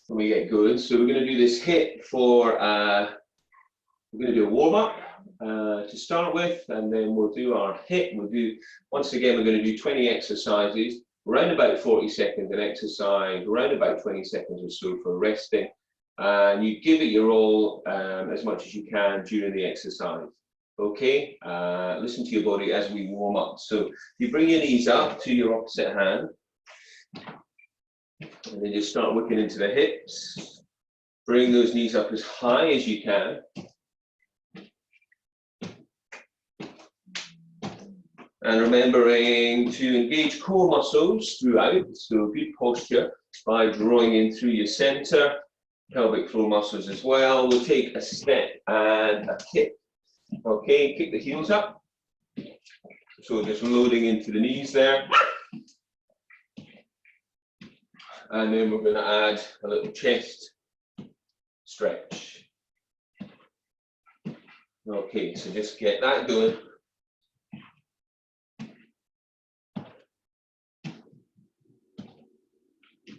when we get going. So we're going to do this HIIT for, we're going to do a warm-up to start with, and then we'll do our HIIT. We'll do, once again, we're going to do 20 exercises, around about 40 seconds an exercise, around about 20 seconds or so for resting. And you give it your all as much as you can during the exercise. Okay, listen to your body as we warm up. So you bring your knees up to your opposite hand, and then just start working into the hips. Bring those knees up as high as you can. And remembering to engage core muscles throughout, so good posture by drawing in through your center, pelvic floor muscles as well. We'll take a step and a kick. Okay, kick the heels up. So just loading into the knees there. And then we're going to add a little chest stretch. Okay, so just get that going.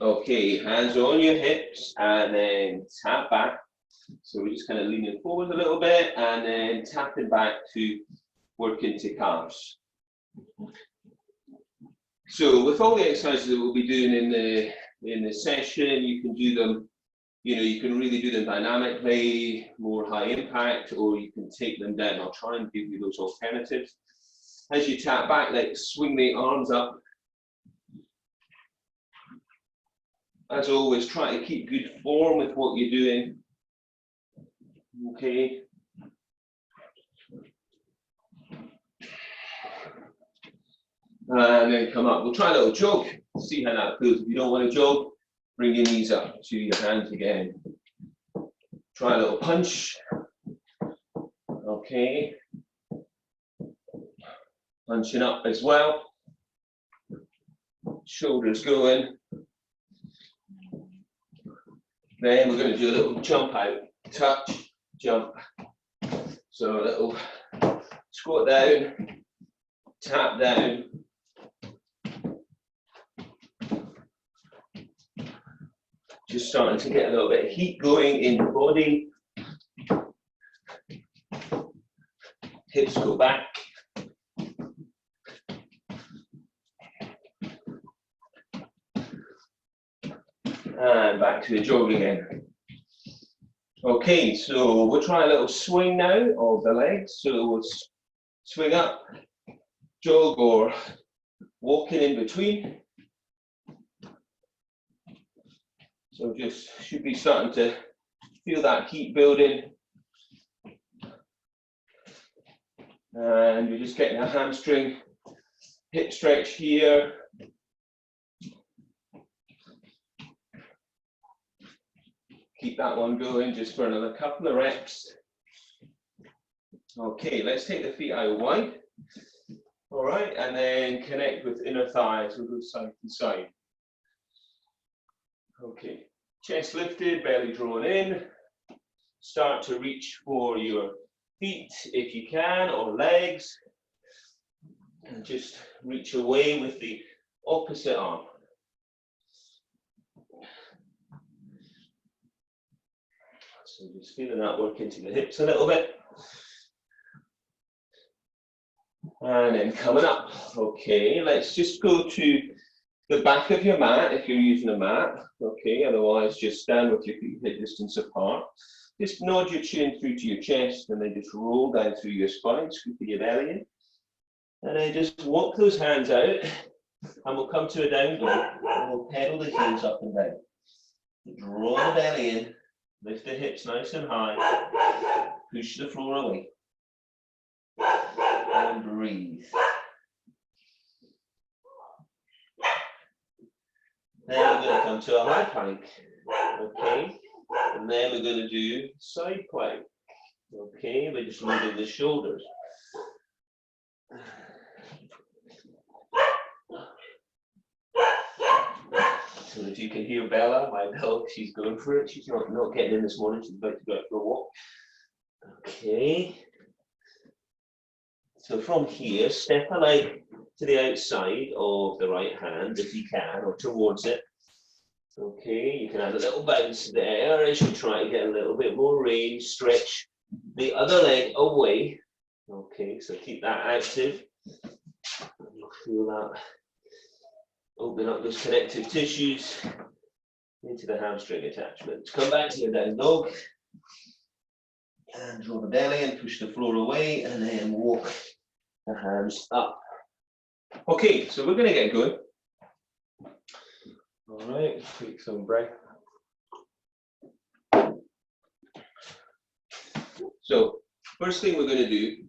Okay, hands on your hips and then tap back. So we're just kind of leaning forward a little bit and then tapping back to work into calves. So with all the exercises that we'll be doing in the session, you can do them, you can really do them dynamically, more high impact, or you can take them down. I'll try and give you those alternatives. As you tap back, like swing the arms up. As always, try to keep good form with what you're doing. Okay. And then come up. We'll try a little jog. See how that feels. If you don't want to jog, bring your knees up to your hands again. Try a little punch. Okay. Punching up as well. Shoulders going. Then we're going to do a little jump out. Touch, jump. So a little squat down, tap down. Just starting to get a little bit of heat going in the body. Hips go back. And back to the jog again. Okay, so we'll try a little swing now of the legs. So we'll swing up, jog, or walking in between. So just should be starting to feel that heat building. And you're just getting a hamstring hip stretch here. Keep that one going just for another couple of reps. Okay, let's take the feet out wide. All right, and then connect with inner thighs. We'll go side to side. Okay, chest lifted, belly drawn in. Start to reach for your feet if you can, or legs. And just reach away with the opposite arm. So just feeling that work into the hips a little bit. And then coming up. Okay, let's just go to the back of your mat if you're using a mat. Okay, otherwise just stand with your feet hip distance apart. Just nod your chin through to your chest and then just roll down through your spine, scooping your belly in. And then just walk those hands out and we'll come to a down dog and we'll pedal the heels up and down. Draw the belly in. Lift the hips nice and high. Push the floor away. And breathe. Then we're going to come to a high plank. Okay. And then we're going to do side plank. Okay. We're just moving the shoulders. So if you can hear Bella, my dog, she's going for it. She's not getting in this morning. She's about to go out for a walk. Okay. So from here, step a leg to the outside of the right hand, if you can, or towards it. Okay, you can add a little bounce there as you try to get a little bit more range, stretch the other leg away. Okay, so keep that active. You'll feel that open up those connective tissues into the hamstring attachment. Come back to your down dog and draw the belly and push the floor away, and then walk the hands up. Okay, so we're going to get going. All right, take some breath. So first thing we're going to do,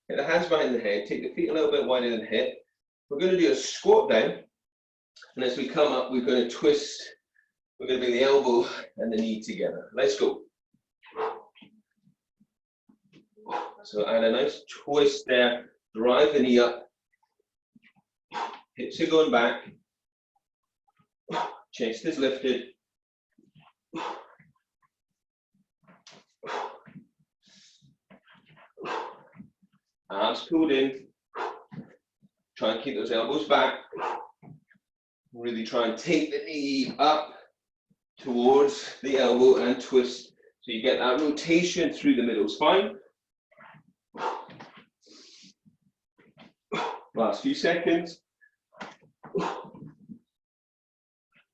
get the hands behind the head, take the feet a little bit wider than hip. We're going to do a squat down, and as we come up, we're going to twist. We're going to bring the elbow and the knee together. Let's go. So add a nice twist there, drive the knee up, hips are going back, chest is lifted. Arms pulled in. Try and keep those elbows back. Really try and take the knee up towards the elbow and twist. So you get that rotation through the middle spine. Last few seconds.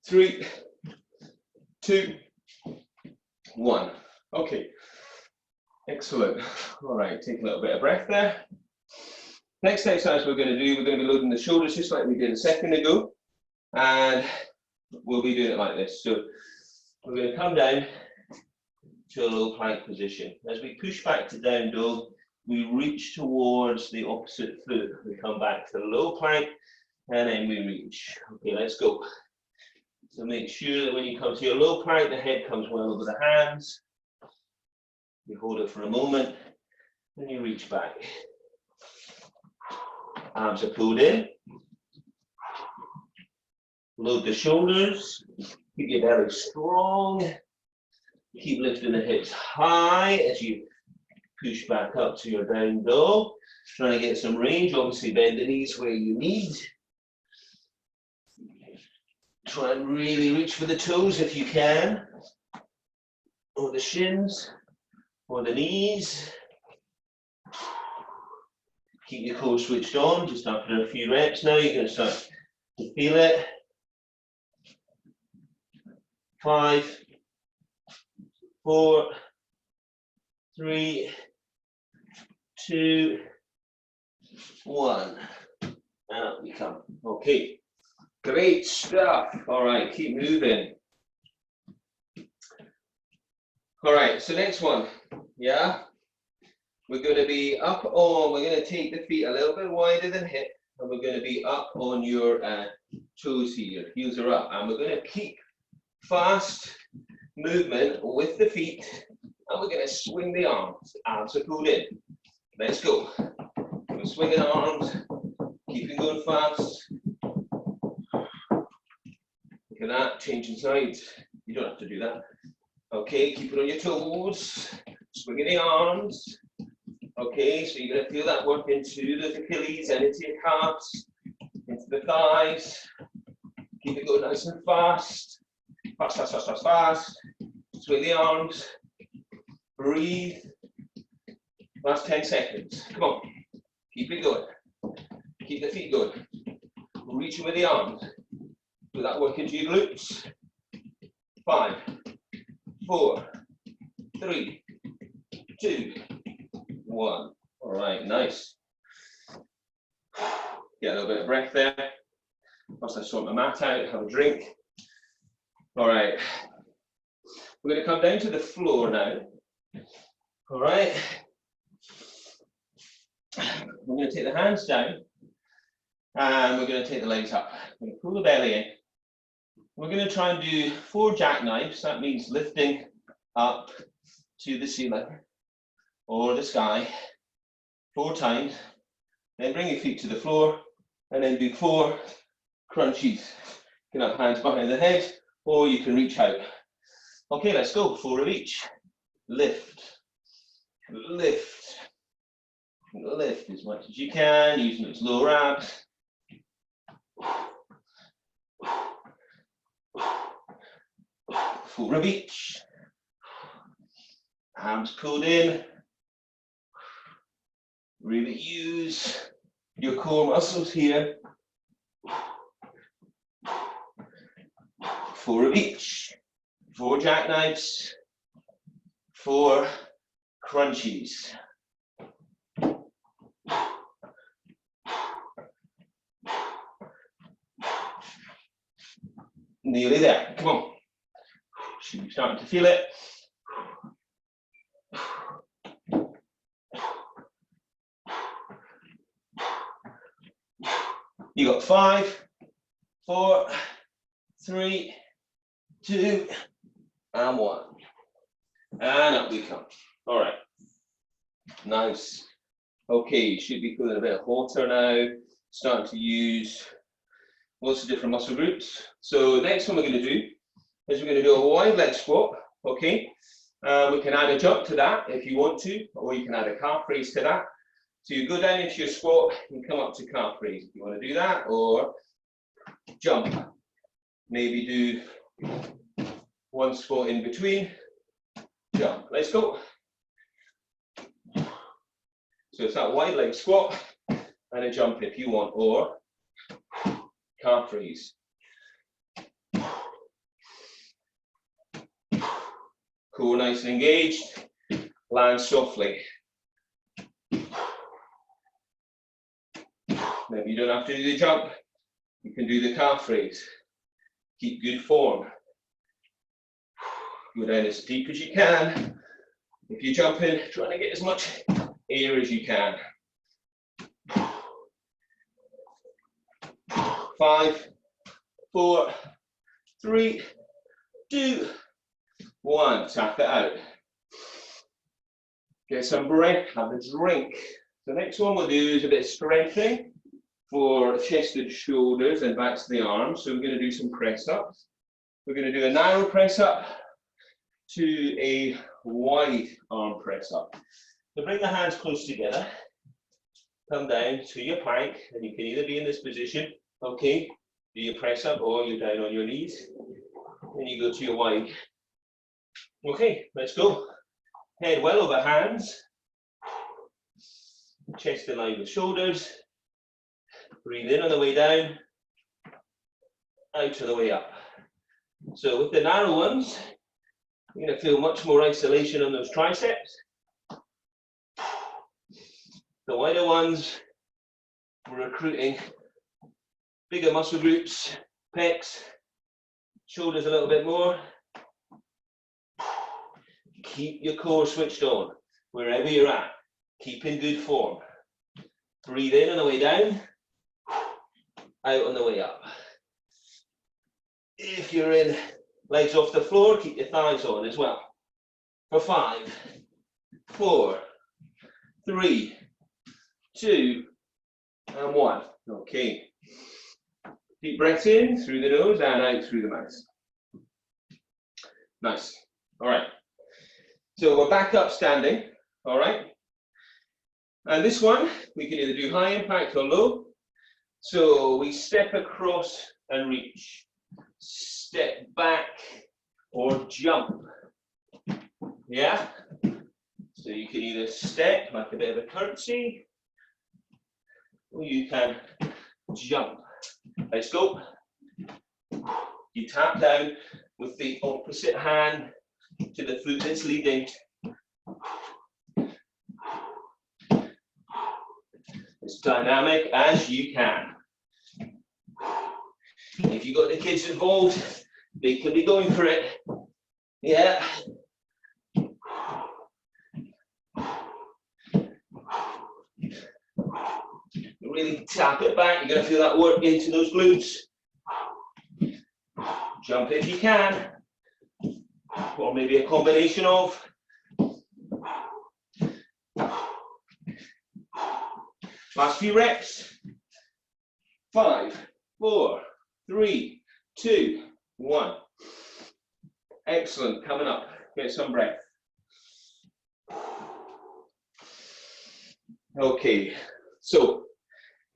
3, 2, 1. Okay. Excellent. All right, take a little bit of breath there. Next exercise we're going to do, we're going to be loading the shoulders just like we did a second ago. And we'll be doing it like this. So we're going to come down to a low plank position. As we push back to down dog, we reach towards the opposite foot. We come back to low plank, and then we reach. Okay, let's go. So make sure that when you come to your low plank, the head comes well over the hands. You hold it for a moment, and you reach back. Arms are pulled in. Load the shoulders. Keep your belly strong. Keep lifting the hips high as you push back up to your down dog. Trying to get some range. Obviously, bend the knees where you need. Try and really reach for the toes if you can, or the shins, or the knees. Keep your core switched on. Just after a few reps now, you're going to start to feel it. 5, 4, 3, 2, 1. And up we come. Okay. Great stuff. All right, keep moving. All right, so next one. Yeah. We're going to be up on, we're going to take the feet a little bit wider than hip, and we're going to be up on your toes here. Heels are up, and we're going to keep fast movement with the feet, and we're going to swing the arms. Arms are pulled in. Let's go. We're swinging arms, keeping going fast. Look at that, changing sides. You don't have to do that. Okay, keep it on your toes, swinging the arms. Okay, so you're going to feel that work into those Achilles and into your calves, into the thighs. Keep it going nice and fast. Fast, fast, fast, fast, fast. Swing the arms. Breathe. Last 10 seconds. Come on. Keep it going. Keep the feet going. Reaching with the arms. Do that work into your glutes. 5, 4, 3, 2, 1. All right, nice. Get a little bit of breath there. Whilst I sort my mat out, have a drink. All right. We're going to come down to the floor now. All right. We're going to take the hands down, and we're going to take the legs up. We're going to pull the belly in. We're going to try and do 4 jackknives. That means lifting up to the ceiling or the sky 4 times. Then bring your feet to the floor, and then do 4 crunchies. You can have hands behind the head, or you can reach out. Okay, let's go. 4 of each. Lift, lift, lift as much as you can, using those lower abs. Full of each. Arms pulled in. Really use your core muscles here. 4 of each. 4 jackknives. 4 crunchies. Nearly there. Come on. Should be starting to feel it. You got 5, 4, 3, 2, and 1. And up we come. All right. Nice. Okay, you should be feeling a bit hotter now. Starting to use lots of different muscle groups. So the next one we're going to do is we're going to do a wide leg squat. Okay. We can add a jump to that if you want to, or you can add a calf raise to that. So you go down into your squat and come up to calf raise if you want to do that, or jump. Maybe do one squat in between, jump. Let's go. So it's that wide leg squat and a jump if you want, or calf raise. Core nice and engaged, land softly. Maybe you don't have to do the jump, you can do the calf raise. Keep good form. Go down as deep as you can. If you're jumping, trying to get as much air as you can. 5, 4, 3, 2, 1. Tap it out. Get some breath, have a drink. The next one we'll do is a bit of strengthening for chest and shoulders and back to the arms. So we're going to do some press ups. We're going to do a narrow press up to a wide arm press up. So bring the hands close together. Come down to your plank, and you can either be in this position, okay, do your press up, or you're down on your knees, and you go to your wide. Okay, let's go. Head well over hands. Chest in line with shoulders. Breathe in on the way down, out on the way up. So with the narrow ones, you're going to feel much more isolation on those triceps. The wider ones, we're recruiting bigger muscle groups, pecs, shoulders a little bit more. Keep your core switched on wherever you're at. Keep in good form. Breathe in on the way down, out on the way up. If you're in legs off the floor, keep your thighs on as well. For 5, 4, 3, 2, and 1. Okay. Deep breath in through the nose and out through the mouth. Nice. All right. So we're back up standing. All right. And this one, we can either do high impact or low. So we step across and reach. Step back or jump. Yeah? So you can either step like a bit of a curtsy, or you can jump. Let's go. You tap down with the opposite hand to the foot that's leading. As dynamic as you can. If you've got the kids involved, they can be going for it. Yeah. Really tap it back. You're going to feel that work into those glutes. Jump if you can. Or maybe a combination of. Last few reps. 5, 4, 3, 2, 1. Excellent. Coming up. Get some breath. Okay. So,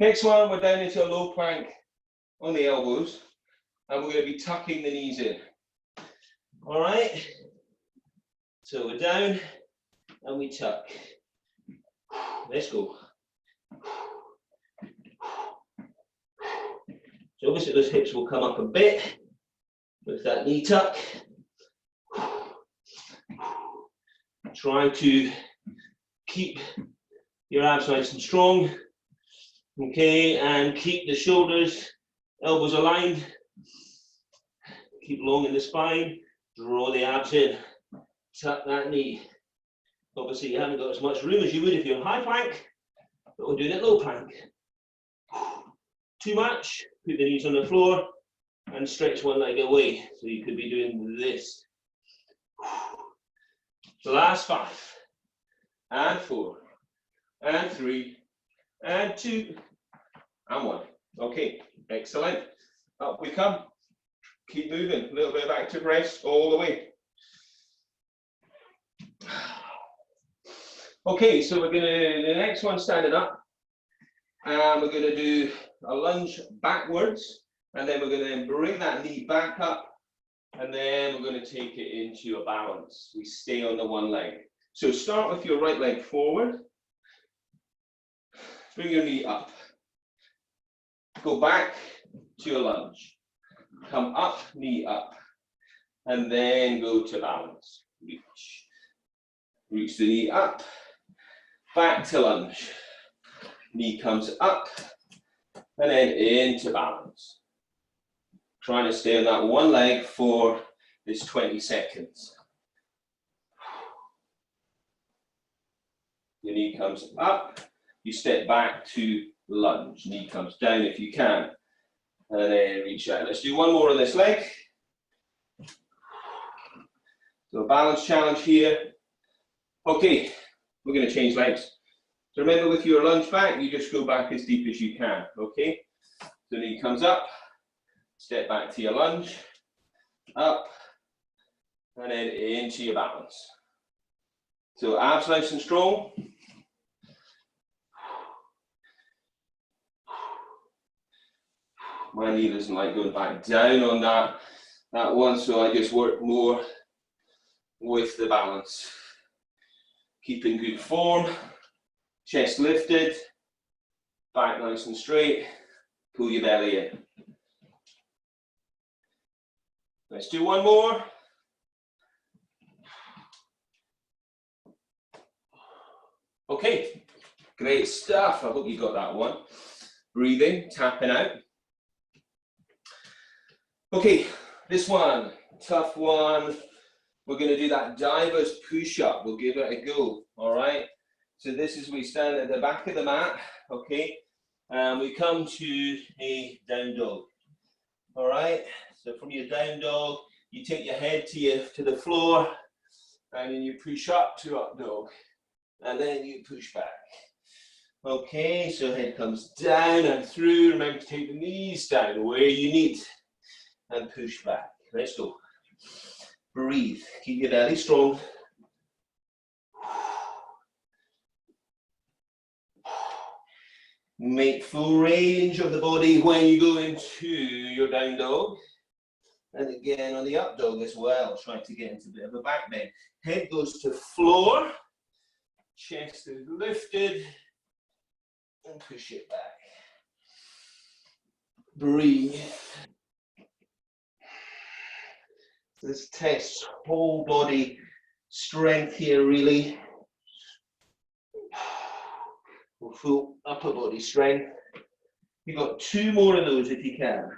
next one, we're down into a low plank on the elbows, and we're going to be tucking the knees in. All right. So we're down and we tuck. Let's go. So obviously those hips will come up a bit with that knee tuck. Try to keep your abs nice and strong. Okay, and keep the shoulders, elbows aligned. Keep long in the spine. Draw the abs in. Tuck that knee. Obviously you haven't got as much room as you would if you're in high plank, but we're doing it low plank. Too much, put the knees on the floor and stretch one leg away. So you could be doing this. The last 5, and 4, and 3, and 2, and 1. Okay, excellent. Up we come. Keep moving. A little bit of active rest all the way. Okay, so we're going to do the next one standing up. And we're going to do a lunge backwards. And then we're going to then bring that knee back up. And then we're going to take it into a balance. We stay on the one leg. So start with your right leg forward. Bring your knee up. Go back to a lunge. Come up, knee up. And then go to balance. Reach. Reach the knee up. Back to lunge. Knee comes up. And then into balance. Trying to stay on that one leg for this 20 seconds. Your knee comes up, you step back to lunge. Knee comes down if you can. And then reach out. Let's do one more on this leg. So a balance challenge here. Okay, we're going to change legs. So remember with your lunge back, you just go back as deep as you can, okay? So knee comes up. Step back to your lunge, up, and then into your balance. So abs nice and strong. My knee doesn't like going back down on that one, so I just work more with the balance. Keeping good form, chest lifted, back nice and straight, pull your belly in. Let's do one more. Okay, great stuff. I hope you got that one. Breathing, tapping out. Okay, this one, tough one. We're going to do that diver's push-up. We'll give it a go, all right? So this is we stand at the back of the mat, okay? And we come to a down dog, all right? So from your down dog, you take your head to the floor, and then you push up to up dog, and then you push back. Okay, so head comes down and through. Remember to take the knees down where you need, and push back. Let's go. Breathe. Keep your belly strong. Make full range of the body when you go into your down dog. And again on the up dog as well, try to get into a bit of a back bend. Head goes to floor, chest is lifted, and push it back. Breathe. This tests whole body strength here really. Full upper body strength. You've got 2 more of those if you can.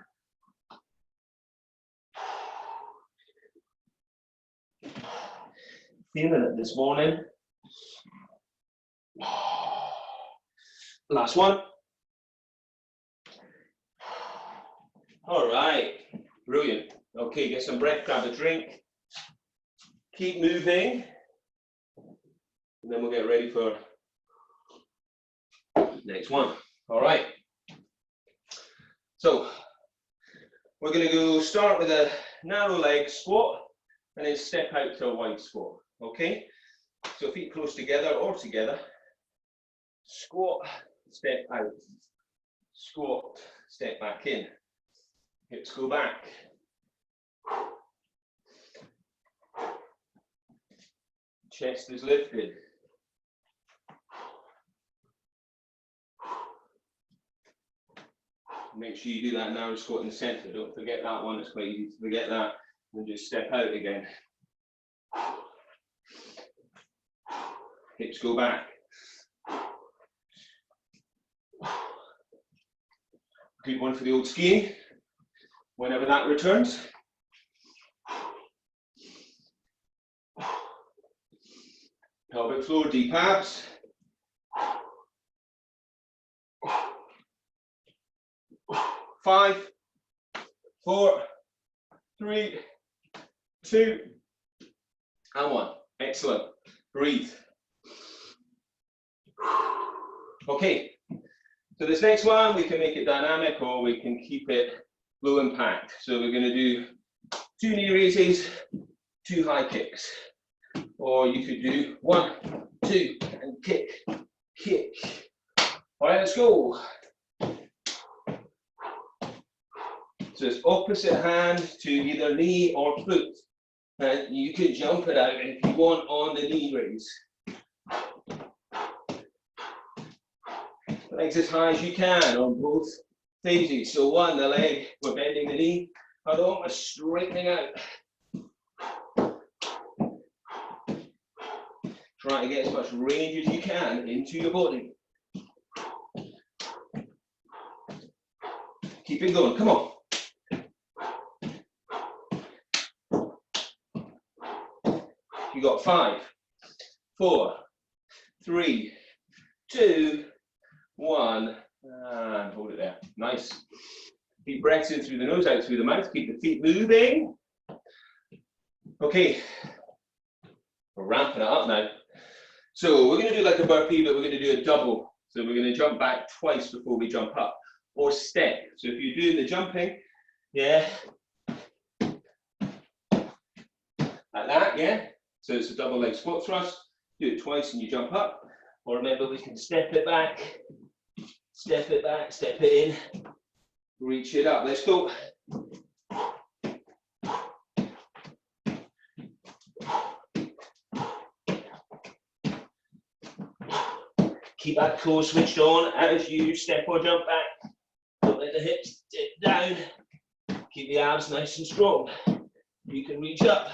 Feeling it this morning. Last one. All right, brilliant. Okay, get some breath, grab a drink. Keep moving. And then we'll get ready for next one. All right. So we're going to go start with a narrow leg squat and then step out to a wide squat. Okay. So feet close together or together. Squat, step out. Squat, step back in. Hips go back. Chest is lifted. Make sure you do that narrow squat in the center. Don't forget that one. It's quite easy to forget that. And just step out again. Hips go back. Good one for the old skiing. Whenever that returns. Pelvic floor, deep abs. 5, 4, 3, 2, and 1. Excellent. Breathe. Okay. So this next one, we can make it dynamic or we can keep it low impact. So we're going to do 2 knee raises, 2 high kicks. Or you could do 1, 2, and kick, kick. All right, let's go. So it's opposite hand to either knee or foot. And you can jump it out if you want on the knee raise. Legs as high as you can on both phases. So 1, the leg, we're bending the knee. Other one, we're straightening out. Try to get as much range as you can into your body. Keep it going, come on. You got 5, 4, 3, 2, 1, and hold it there. Nice. Deep breaths in through the nose, out through the mouth. Keep the feet moving. Okay, we're ramping it up now. So we're going to do like a burpee, but we're going to do a double. So we're going to jump back twice before we jump up, or step. So if you're doing the jumping, yeah, like that, yeah. So it's a double leg squat thrust. Do it twice and you jump up. Or remember, we can step it back, step it in, reach it up. Let's go. Keep that core switched on as you step or jump back. Don't let the hips dip down. Keep the abs nice and strong. You can reach up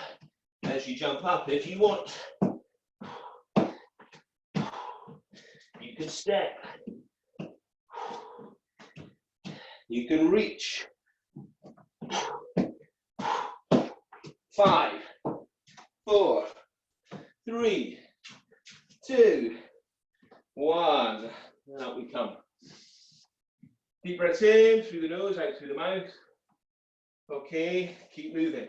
as you jump up if you want. You can step. You can reach. 5, 4, 3, 2, 1. And out we come. Deep breaths in through the nose, out through the mouth. Okay, keep moving.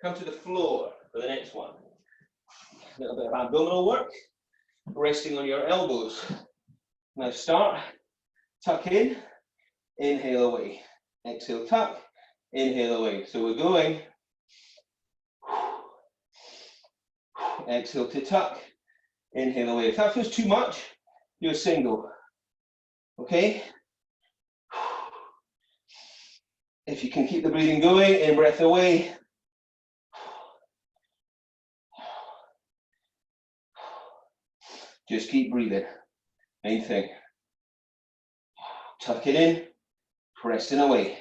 Come to the floor for the next one. A little bit of abdominal work, resting on your elbows. Now start, tuck in, inhale away. Exhale, tuck, inhale away. So we're going. Exhale to tuck, inhale away. If that feels too much, do a single. Okay? If you can keep the breathing going, in breath away. Just keep breathing. Main thing. Tuck it in, pressing away.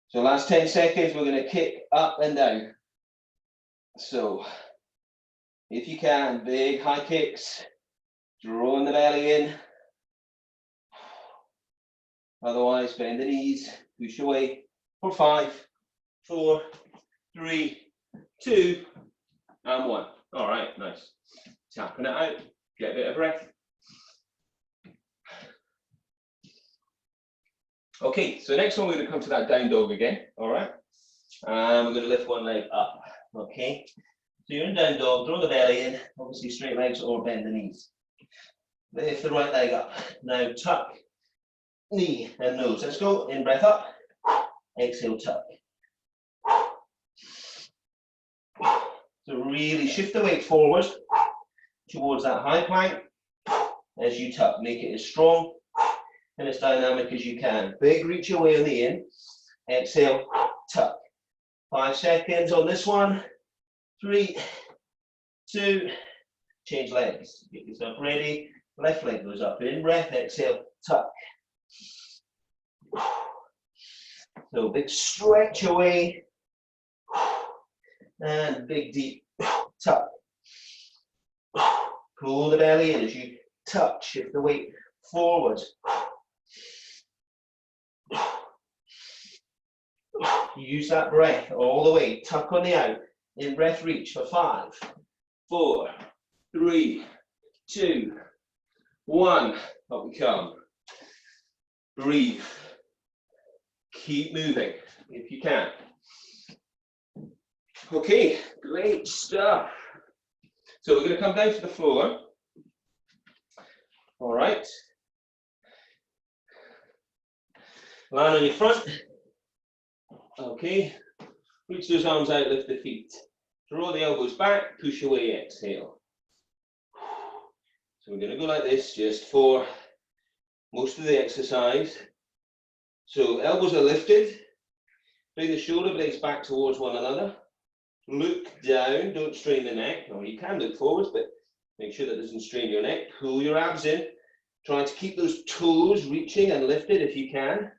So last 10 seconds, we're going to kick up and down. So if you can, big high kicks, drawing the belly in. Otherwise, bend the knees, push away for 5, 4, 3, 2, and 1. All right, nice. Tapping it out, get a bit of breath. Okay, so next one we're going to come to that down dog again, all right? And we're going to lift one leg up, okay? So you're in down dog, draw the belly in, obviously straight legs or bend the knees. Lift the right leg up. Now tuck, knee and nose. Let's go, in breath up, exhale, tuck. So really shift the weight forward towards that high plank as you tuck. Make it as strong and as dynamic as you can. Big reach away on the in. Exhale, tuck. 5 seconds on this one. 3, 2, change legs. Get yourself ready. Left leg goes up. In breath, exhale, tuck. So big stretch away. And big deep tuck. Pull the belly in as you tuck. Shift the weight forward. Use that breath all the way. Tuck on the out. In breath, reach for 5, 4, 3, 2, 1. Up we come. Breathe. Keep moving if you can. Okay, great stuff. So we're going to come down to the floor. All right. Land on your front. Okay. Reach those arms out, lift the feet. Draw the elbows back, push away, exhale. So we're going to go like this just for most of the exercise. So elbows are lifted. Bring the shoulder blades back towards one another. Look down, don't strain the neck. Or you can look forwards, but make sure that doesn't strain your neck. Pull your abs in. Try to keep those toes reaching and lifted if you can.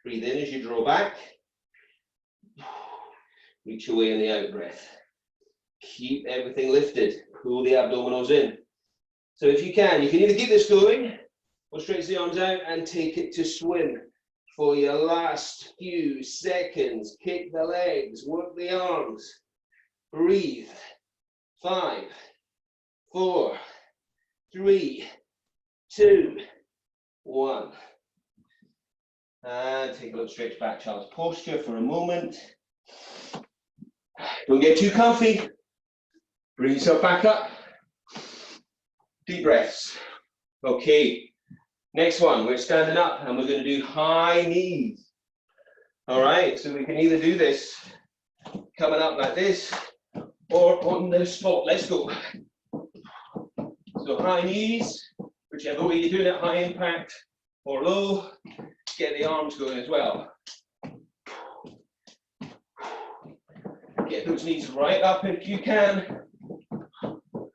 Breathe in as you draw back. Reach away in the out breath. Keep everything lifted. Pull the abdominals in. So if you can either keep this going or stretch the arms out and take it to swim. For your last few seconds, kick the legs, work the arms. Breathe. 5, 4, 3, 2, 1. And take a little stretch back, child's posture for a moment. Don't get too comfy. Bring yourself back up. Deep breaths. Okay. Next one, we're standing up and we're going to do high knees. All right, so we can either do this coming up like this or on the spot. Let's go. So high knees, whichever way you're doing it, high impact or low, get the arms going as well. Get those knees right up if you can.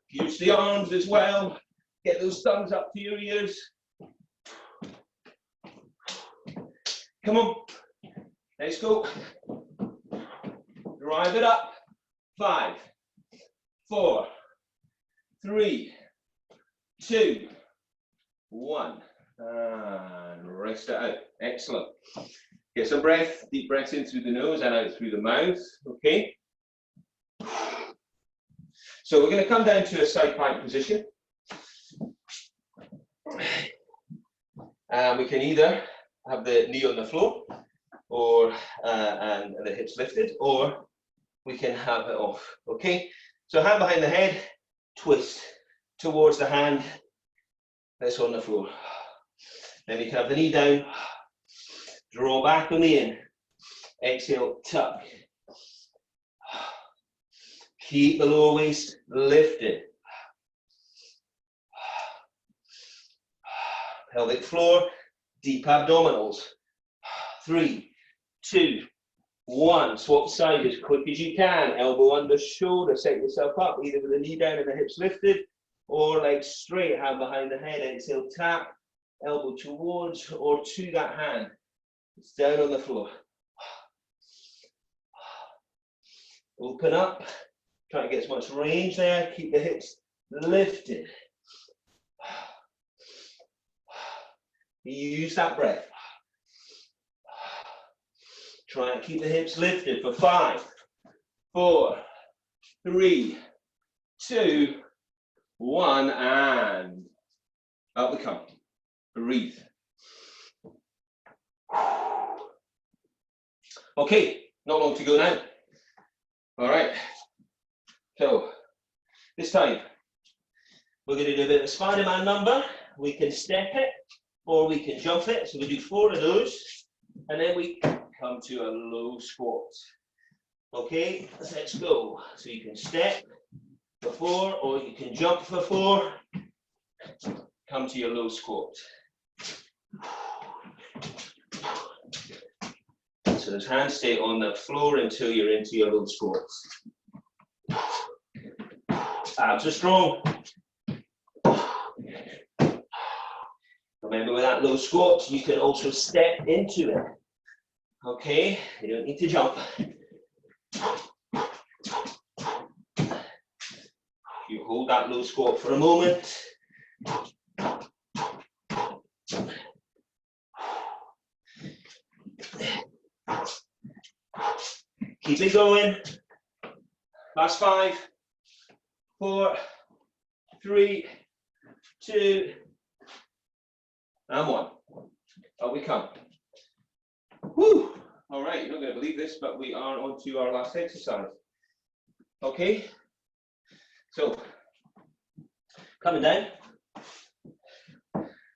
Use the arms as well. Get those thumbs up to your ears. Come on, let's go. Drive it up. 5, 4, 3, 2, 1. And rest it out. Excellent. Get some breath, deep breaths in through the nose and out through the mouth. Okay. So we're going to come down to a side plank position. And we can either have the knee on the floor or and the hips lifted, or we can have it off. Okay, so hand behind the head, twist towards the hand that's on the floor. Then we can have the knee down, draw back on the in, exhale, tuck. Keep the lower waist lifted. Pelvic floor, deep abdominals. 3, 2, 1. Swap side as quick as you can. Elbow under shoulder. Set yourself up either with the knee down and the hips lifted, or legs straight, hand behind the head. Exhale, tap. Elbow towards or to that hand. It's down on the floor. Open up. Try to get as much range there. Keep the hips lifted. Use that breath. Try and keep the hips lifted for 5, 4, 3, 2, 1, and up we come. Breathe. Okay, not long to go now. All right. So this time we're going to do a bit of a Spider-Man number. We can step it or we can jump it. So we do 4 of those, and then we come to a low squat. Okay, let's go. So you can step for 4 or you can jump for 4. Come to your low squat. So those hands stay on the floor until you're into your low squats. Abs are strong. Remember with that low squat, you can also step into it. Okay, you don't need to jump. You hold that low squat for a moment. Keep it going. Last 5, 4, 3, 2, and 1. Up we come. Woo! All right, you're not going to believe this, but we are on to our last exercise. Okay, so coming down,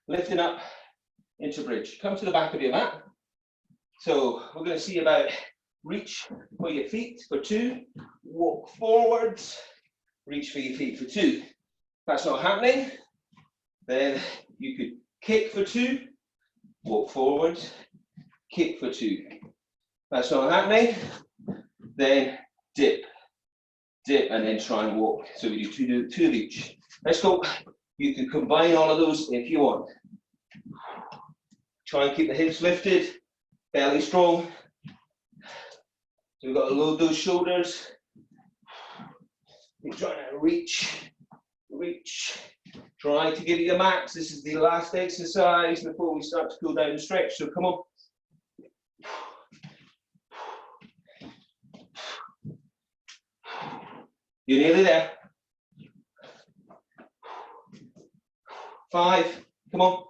lifting up into bridge. Come to the back of your mat. So we're going to see about reach for your feet for 2, walk forwards, reach for your feet for 2. If that's not happening, then you could kick for 2, walk forwards, kick for 2. If that's not happening, then dip, dip, and then try and walk. So we do 2 of each. Let's go. You can combine all of those if you want. Try and keep the hips lifted, belly strong. So we've got to load those shoulders. You're trying to reach, reach. Try to give it your max. This is the last exercise before we start to cool down and stretch. So come on. You're nearly there. 5, come on.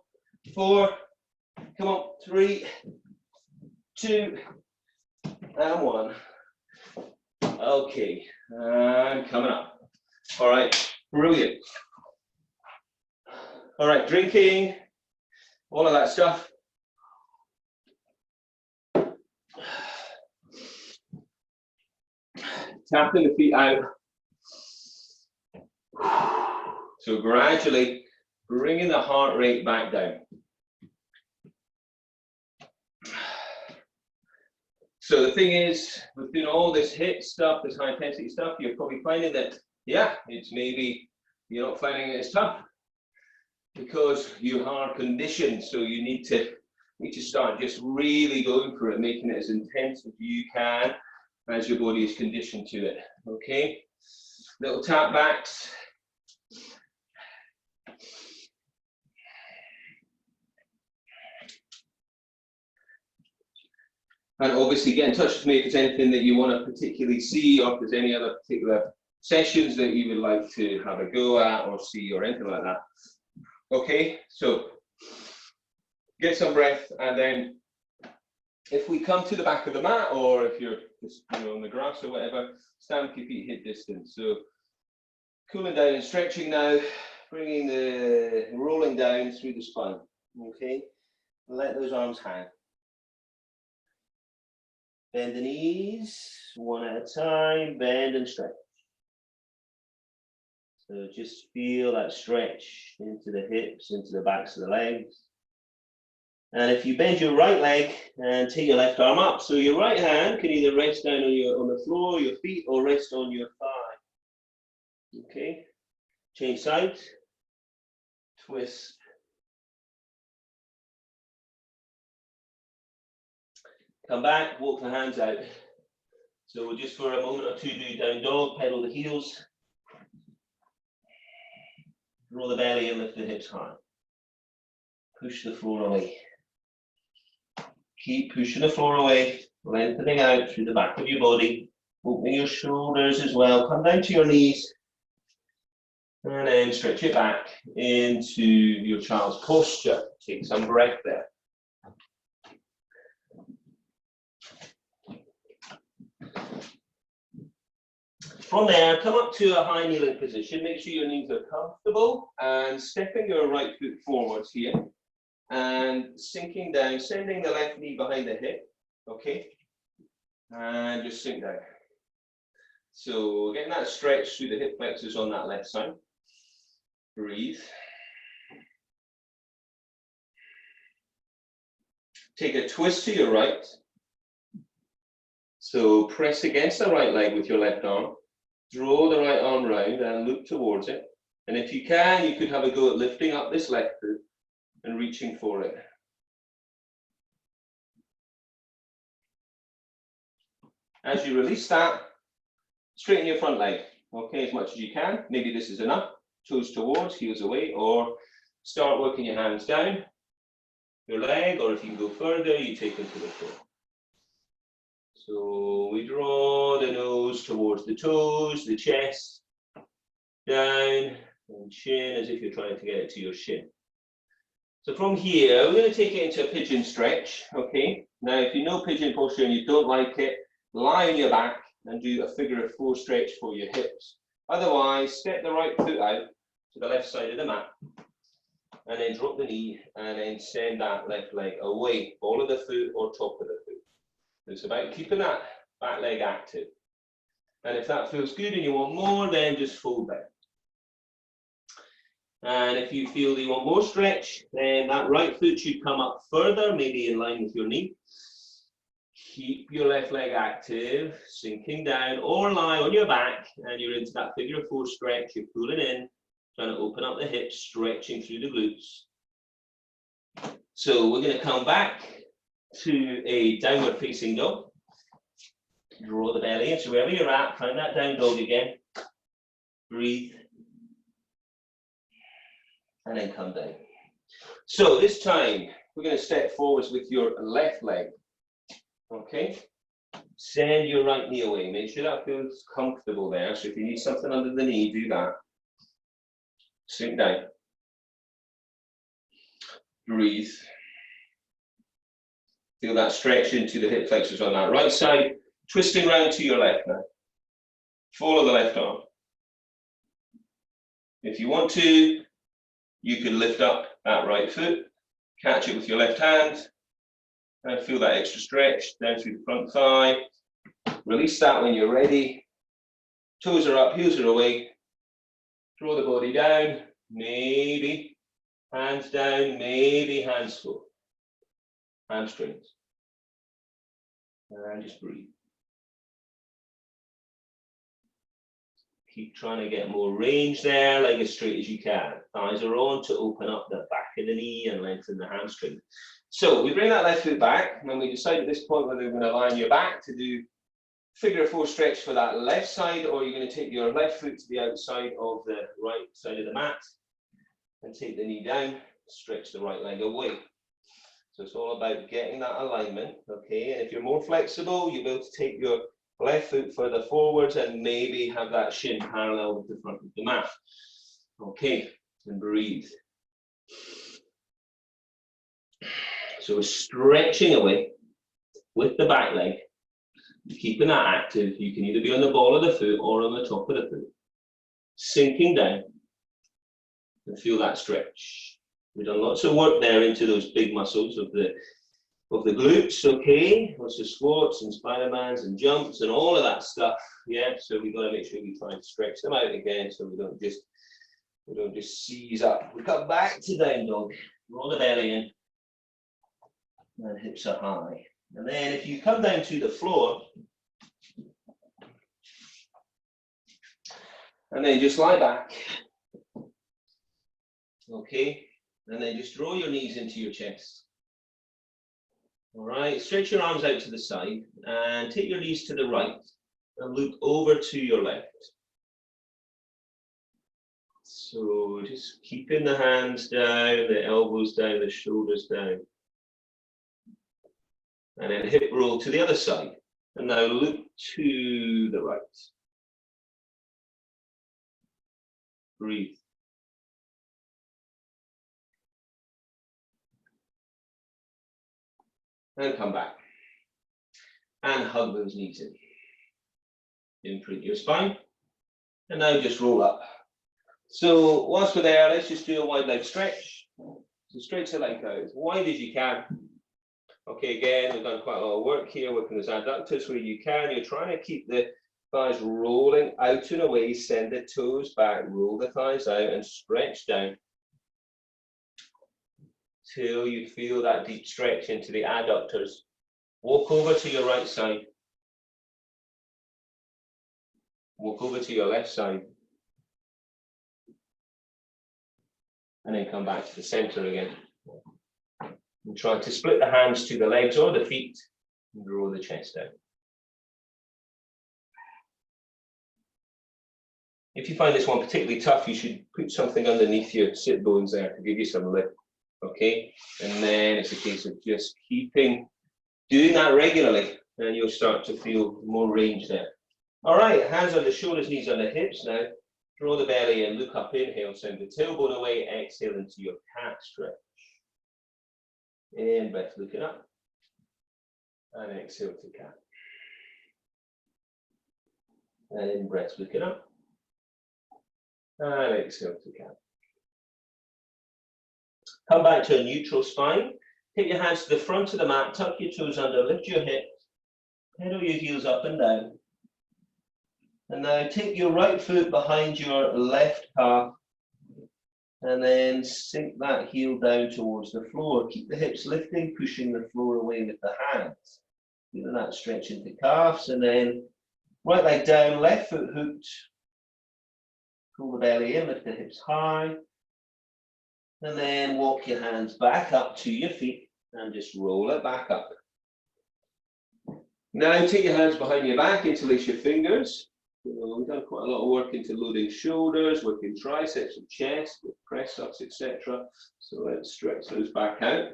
4, come on. 3, 2, and 1. Okay, and coming up. All right, brilliant. All right, drinking, all of that stuff. Tapping the feet out. So gradually bringing the heart rate back down. So the thing is, with doing all this HIIT stuff, this high intensity stuff, you're probably finding that, yeah, it's maybe you're not finding it as tough because you are conditioned. So you need to start just really going for it, making it as intense as you can as your body is conditioned to it. Okay, little tap backs. And obviously get in touch with me if there's anything that you want to particularly see, or if there's any other particular sessions that you would like to have a go at or see or anything like that. Okay, so get some breath, and then if we come to the back of the mat, or if you're just on the grass or whatever, stand with your feet hip distance. So cooling down and stretching now, bringing the rolling down through the spine. Okay, let those arms hang. Bend the knees, one at a time, bend and stretch. So just feel that stretch into the hips, into the backs of the legs. And if you bend your right leg and take your left arm up, so your right hand can either rest down on the floor, your feet, or rest on your thigh. Okay, change sides, twist. Come back, walk the hands out. So we'll just for a moment or two do down dog, pedal the heels. Roll the belly and lift the hips high. Push the floor away. Keep pushing the floor away, lengthening out through the back of your body, opening your shoulders as well. Come down to your knees. And then stretch it back into your child's posture. Take some breath there. From there, come up to a high kneeling position. Make sure your knees are comfortable and stepping your right foot forwards here and sinking down, sending the left knee behind the hip, okay? And just sink down. So getting that stretch through the hip flexors on that left side. Breathe. Take a twist to your right. So press against the right leg with your left arm, draw the right arm round and look towards it. And if you can, you could have a go at lifting up this left foot and reaching for it. As you release that, straighten your front leg, okay, as much as you can. Maybe this is enough. Toes towards, heels away, or start working your hands down your leg, or if you can go further, you take them to the floor. So we draw the nose towards the toes, the chest, down, and chin as if you're trying to get it to your shin. So from here, we're going to take it into a pigeon stretch, okay? Now, if you know pigeon posture and you don't like it, lie on your back and do a figure of 4 stretch for your hips. Otherwise, step the right foot out to the left side of the mat, and then drop the knee, and then send that left leg away, ball of the foot or top of the foot. It's about keeping that back leg active. And if that feels good and you want more, then just fold down. And if you feel that you want more stretch, then that right foot should come up further, maybe in line with your knee. Keep your left leg active, sinking down, or lie on your back, and you're into that figure of 4 stretch. You're pulling in, trying to open up the hips, stretching through the glutes. So we're going to come back to a downward facing dog. Draw the belly in, so wherever you're at, find that down dog again. Breathe. And then come down. So this time, we're going to step forwards with your left leg. Okay? Send your right knee away. Make sure that feels comfortable there. So if you need something under the knee, do that. Sink down. Breathe. Feel that stretch into the hip flexors on that right side. Twisting round to your left now. Follow the left arm. If you want to, you can lift up that right foot, catch it with your left hand, and feel that extra stretch down through the front thigh. Release that when you're ready. Toes are up, heels are away. Draw the body down, maybe hands down, maybe hands forward. Hamstrings. And just breathe. Keep trying to get more range there, leg as straight as you can. Thighs are on to open up the back of the knee and lengthen the hamstring. So we bring that left foot back, and then we decide at this point whether we're going to lie on your back to do figure of 4 stretch for that left side, or you're going to take your left foot to the outside of the right side of the mat and take the knee down, stretch the right leg away. So it's all about getting that alignment, okay? And if you're more flexible, you'll be able to take your left foot further forwards and maybe have that shin parallel with the front of the mat. Okay, and breathe. So we're stretching away with the back leg, keeping that active. You can either be on the ball of the foot or on the top of the foot. Sinking down and feel that stretch. We've done lots of work there into those big muscles of the glutes, okay? Lots of squats and Spider-Mans and jumps and all of that stuff. Yeah, so we've got to make sure we try and stretch them out again so we don't just seize up. We come back to down dog. Roll the belly in. And hips are high. And then if you come down to the floor, and then just lie back. Okay? And then just draw your knees into your chest. All right, stretch your arms out to the side and take your knees to the right and look over to your left. So just keeping the hands down, the elbows down, the shoulders down. And then hip roll to the other side. And now look to the right. Breathe. And come back. And hug those knees in. Imprint your spine. And now just roll up. So whilst we're there, let's just do a wide leg stretch. So stretch the leg out as wide as you can. Okay, again, we've done quite a lot of work here, working those adductors where you can. You're trying to keep the thighs rolling out and away, send the toes back, roll the thighs out and stretch down till you feel that deep stretch into the adductors. Walk over to your right side Walk over to your left side. And then come back to the center again. And try to split the hands to the legs or the feet and draw the chest down. If you find this one particularly tough, you should put something underneath your sit bones there to give you some lift. Okay, and then it's a case of just doing that regularly, and you'll start to feel more range there. All right, hands on the shoulders, knees on the hips now. Draw the belly in, look up, inhale, send the tailbone away, exhale into your cat stretch. In breath, looking up, and exhale to cat. And in breath, looking up, and exhale to cat. Come back to a neutral spine. Take your hands to the front of the mat, tuck your toes under, lift your hips, pedal your heels up and down. And now take your right foot behind your left calf and then sink that heel down towards the floor. Keep the hips lifting, pushing the floor away with the hands. Feeling that stretch into calves, and then right leg down, left foot hooked. Pull the belly in, lift the hips high. And then walk your hands back up to your feet and just roll it back up. Now take your hands behind your back, interlace your fingers. We've done quite a lot of work into loading shoulders, working triceps and chest with press ups, etc. So let's stretch those back out.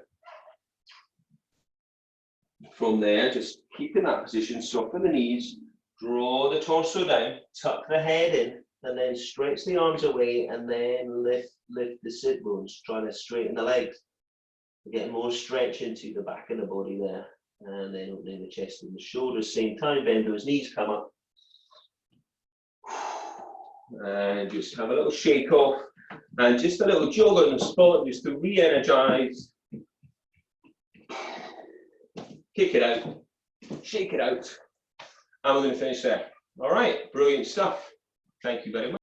From there, just keep in that position, soften the knees, draw the torso down, tuck the head in, and then stretch the arms away, and then lift the sit bones, trying to straighten the legs. Get more stretch into the back of the body there, and then opening the chest and the shoulders, same time, bend those knees, come up. And just have a little shake off, and just a little jog on the spot, just to re-energize. Kick it out, shake it out, and we're going to finish there. All right, brilliant stuff. Thank you very much.